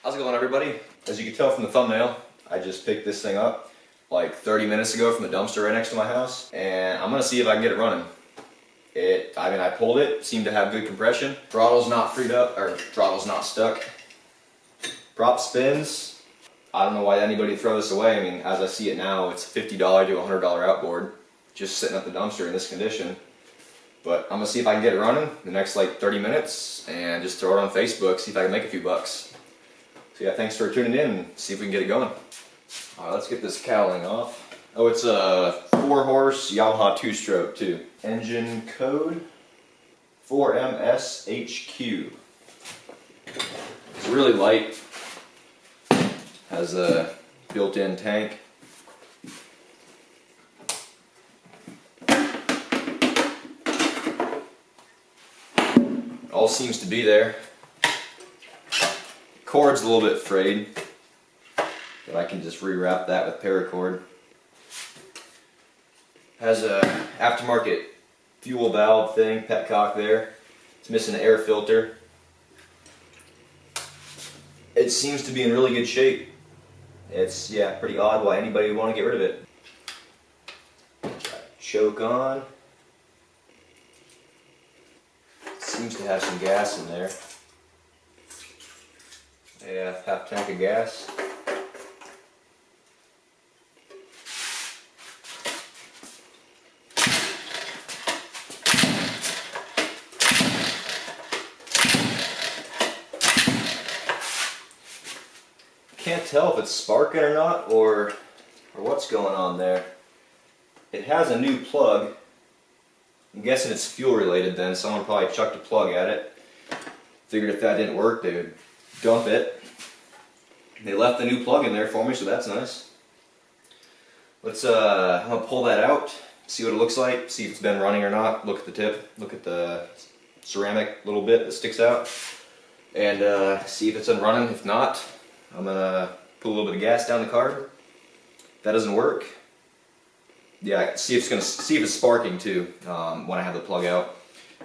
How's it going, everybody? As you can tell from the thumbnail, I just picked this thing up like 30 minutes ago from the dumpster right next to my house, and I'm gonna see if I can get it running. I pulled it, seemed to have good compression. Throttle's not freed up, or throttle's not stuck. Prop spins. I don't know why anybody would throw this away. I mean, as I see it now, it's a $50 to $100 outboard, just sitting at the dumpster in this condition. But I'm gonna see if I can get it running the next like 30 minutes and just throw it on Facebook, see if I can make a few bucks. So yeah, thanks for tuning in and see if we can get it going. Alright, let's get this cowling off. Oh, it's a 4-horse Yamaha 2-stroke too. Engine code 4MSHQ. It's really light. Has a built-in tank. All seems to be there. Cord's a little bit frayed, but I can just rewrap that with paracord. Has a aftermarket fuel valve thing, petcock there. It's missing an air filter. It seems to be in really good shape. It's, yeah, pretty odd why anybody would want to get rid of it. Choke on. Seems to have some gas in there. Yeah, half tank of gas. Can't tell if it's sparking or not, or what's going on there. It has a new plug. I'm guessing it's fuel related then. Someone probably chucked a plug at it. Figured if that didn't work, they would dump it. They left the new plug in there for me, so that's nice. Let's I'm gonna pull that out, see what it looks like, see if it's been running or not. Look at the tip, look at the ceramic little bit that sticks out, and see if it's been running. If not, I'm gonna put a little bit of gas down the carb. If that doesn't work, yeah, see if it's sparking too when I have the plug out,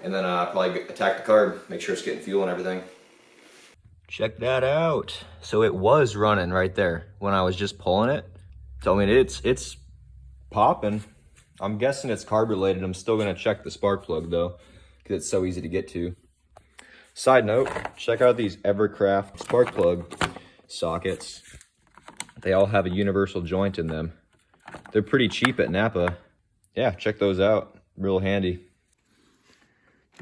and then probably attack the carb, make sure it's getting fuel and everything. Check that out. So it was running right there when I was just pulling it. So I mean, it's popping. I'm guessing it's carb related. I'm still gonna check the spark plug though, because it's so easy to get to. Side note, check out these Evercraft spark plug sockets. They all have a universal joint in them. They're pretty cheap at Napa. Yeah, check those out. Real handy.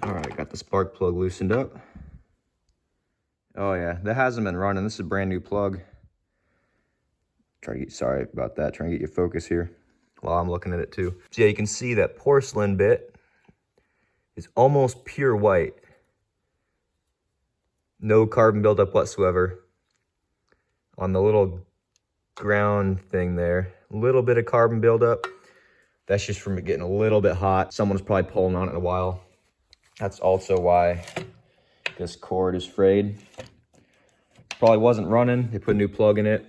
All right, got the spark plug loosened up. Oh yeah, that hasn't been running. This is a brand new plug. Sorry about that. Trying to get your focus here while I'm looking at it too. So yeah, you can see that porcelain bit is almost pure white. No carbon buildup whatsoever. On the little ground thing there, a little bit of carbon buildup. That's just from it getting a little bit hot. Someone's probably pulling on it in a while. That's also why this cord is frayed. Probably wasn't running. They put a new plug in it.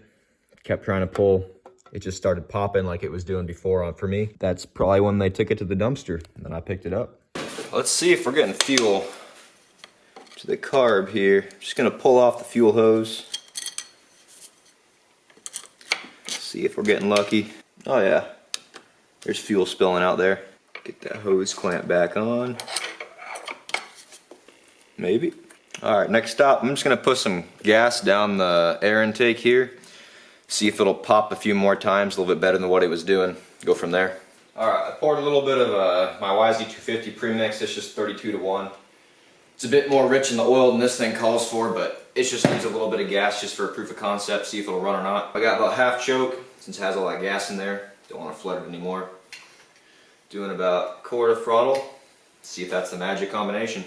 Kept trying to pull. It just started popping like it was doing before for me. That's probably when they took it to the dumpster, and then I picked it up. Let's see if we're getting fuel to the carb here. Just gonna pull off the fuel hose. See if we're getting lucky. Oh yeah, there's fuel spilling out there. Get that hose clamp back on. Maybe. All right, next stop, I'm just gonna put some gas down the air intake here. See if it'll pop a few more times, a little bit better than what it was doing. Go from there. All right, I poured a little bit of my YZ250 premix. It's just 32 to 1. It's a bit more rich in the oil than this thing calls for, but it just needs a little bit of gas just for a proof of concept, see if it'll run or not. I got about half choke, since it has all that gas in there. Don't want to flood it anymore. Doing about quarter throttle. See if that's the magic combination.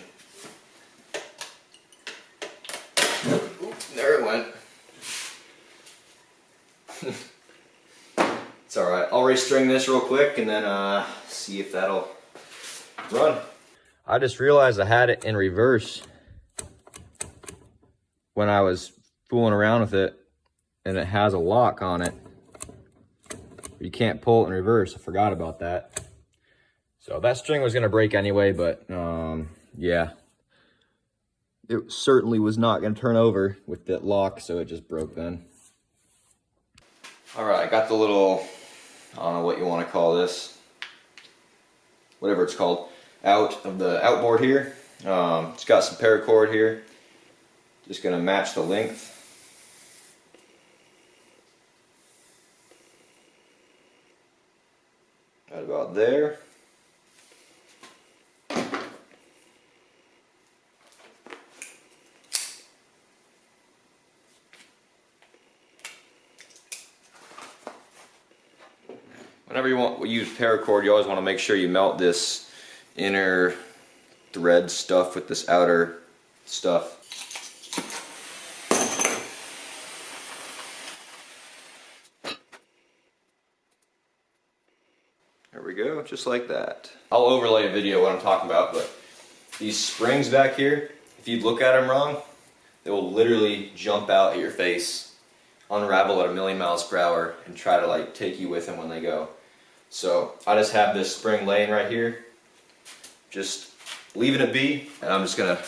There it went. It's alright. I'll restring this real quick and then see if that'll run. I just realized I had it in reverse when I was fooling around with it, and it has a lock on it. You can't pull it in reverse. I forgot about that. So that string was going to break anyway, but yeah. it certainly was not going to turn over with that lock, so it just broke then. Alright, I got the little, I don't know what you want to call this, whatever it's called, out of the outboard here. It's got some paracord here. Just going to match the length. Right about there. Whenever you use paracord, you always want to make sure you melt this inner thread stuff with this outer stuff. There we go, just like that. I'll overlay a video what I'm talking about, but these springs back here, if you look at them wrong, they will literally jump out at your face, unravel at 1,000,000 miles per hour, and try to like take you with them when they go. So I just have this spring laying right here, just leaving it be, and I'm just gonna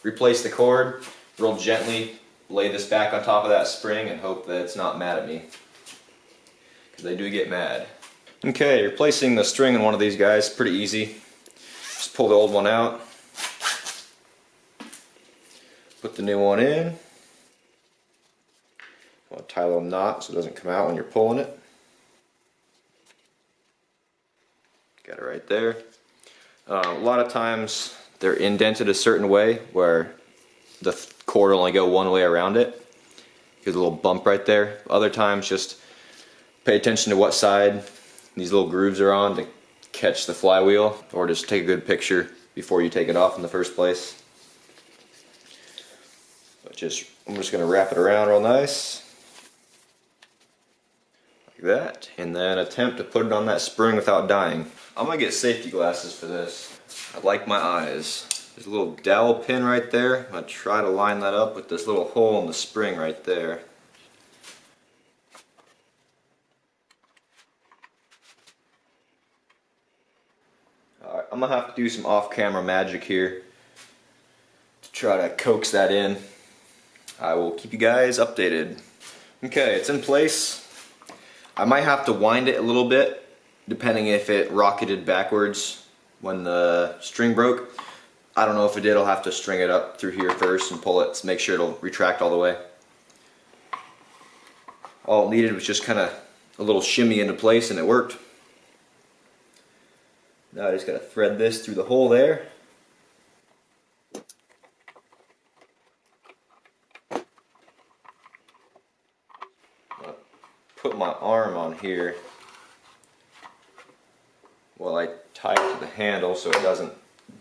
replace the cord, real gently lay this back on top of that spring and hope that it's not mad at me, because they do get mad. Okay, replacing the string in one of these guys, pretty easy. Just pull the old one out, put the new one in. I'll tie a little knot so it doesn't come out when you're pulling it. Got it right there. A lot of times they're indented a certain way where the cord will only go one way around it. There's a little bump right there. Other times just pay attention to what side these little grooves are on to catch the flywheel, or just take a good picture before you take it off in the first place. But I'm just going to wrap it around real nice. Like that, and then attempt to put it on that spring without dying. I'm going to get safety glasses for this. I like my eyes. There's a little dowel pin right there. I'm going to try to line that up with this little hole in the spring right there. Alright, I'm going to have to do some off-camera magic here to try to coax that in. I will keep you guys updated. Okay, it's in place. I might have to wind it a little bit, depending if it rocketed backwards when the string broke. I don't know if it did. I'll have to string it up through here first and pull it to make sure it'll retract all the way. All it needed was just kind of a little shimmy into place, and it worked. Now I just got to thread this through the hole there. Put my arm on here while I tie it to the handle so it doesn't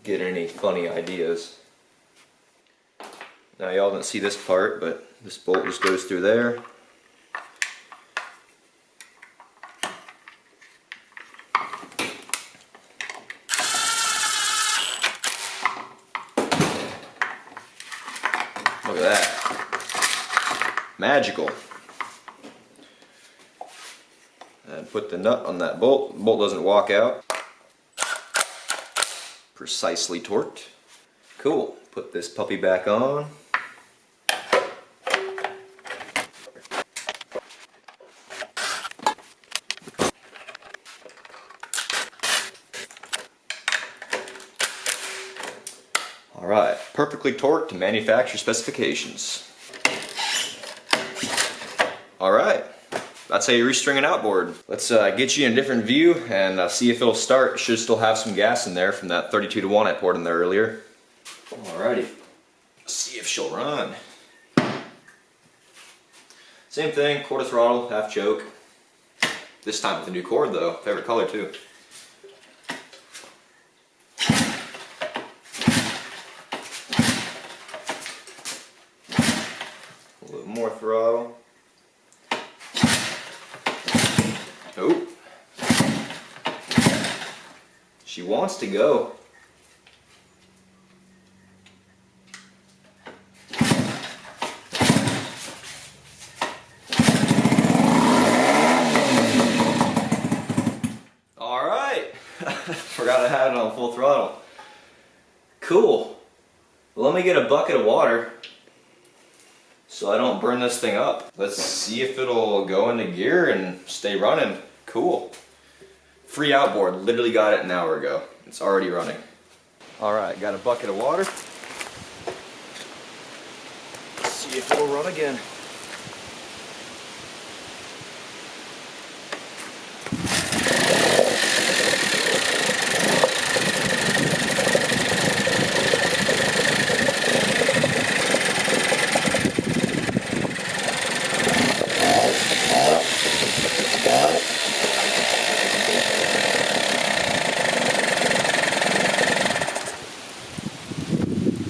get any funny ideas. Now y'all didn't see this part, but this bolt just goes through there. Look at that. Magical. And put the nut on that bolt. The bolt doesn't walk out. Precisely torqued. Cool. Put this puppy back on. Alright, perfectly torqued to manufacturer specifications. Alright. That's how you restring an outboard. Let's get you in a different view and see if it'll start. It should still have some gas in there from that 32-to-1 I poured in there earlier. Alrighty, let's see if she'll run. Same thing, quarter throttle, half choke. This time with the new cord though, favorite color too. A little more throttle. Oh, she wants to go. All right, forgot I had it on full throttle. Cool. Well, let me get a bucket of water so I don't burn this thing up. Let's see if it'll go into gear and stay running. Cool. Free outboard, literally got it an hour ago. It's already running. Alright, got a bucket of water. Let's see if it'll run again.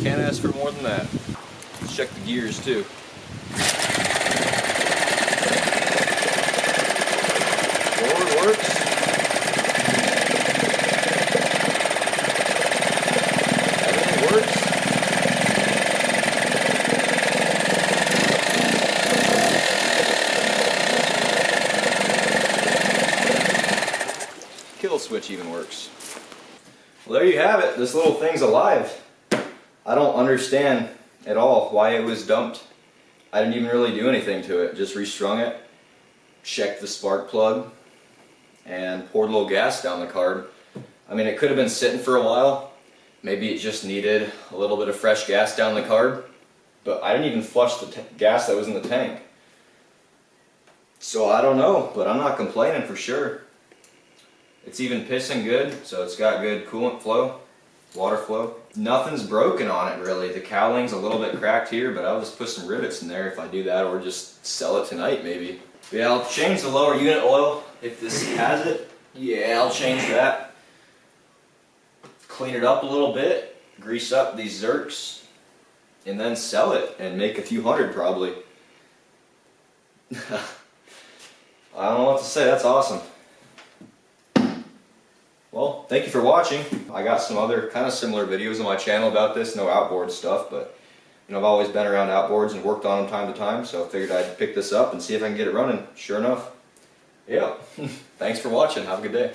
Can't ask for more than that. Let's check the gears too. Forward works. Everything works. Kill switch even works. Well, there you have it. This little thing's alive. I don't understand at all why it was dumped. I didn't even really do anything to it. Just restrung it, checked the spark plug, and poured a little gas down the carb. I mean, it could have been sitting for a while. Maybe it just needed a little bit of fresh gas down the carb. But I didn't even flush the gas that was in the tank. So I don't know, but I'm not complaining for sure. It's even pissing good, so it's got good coolant flow. Water flow. Nothing's broken on it really. The cowling's a little bit cracked here, but I'll just put some rivets in there if I do that, or just sell it tonight maybe. But yeah, I'll change the lower unit oil if this has it. Yeah, I'll change that. Clean it up a little bit, grease up these zerks, and then sell it and make a few hundred probably. I don't know what to say, that's awesome. Well, thank you for watching. I got some other kind of similar videos on my channel about this, no outboard stuff, but you know, I've always been around outboards and worked on them time to time, so I figured I'd pick this up and see if I can get it running. Sure enough, yeah. Thanks for watching. Have a good day.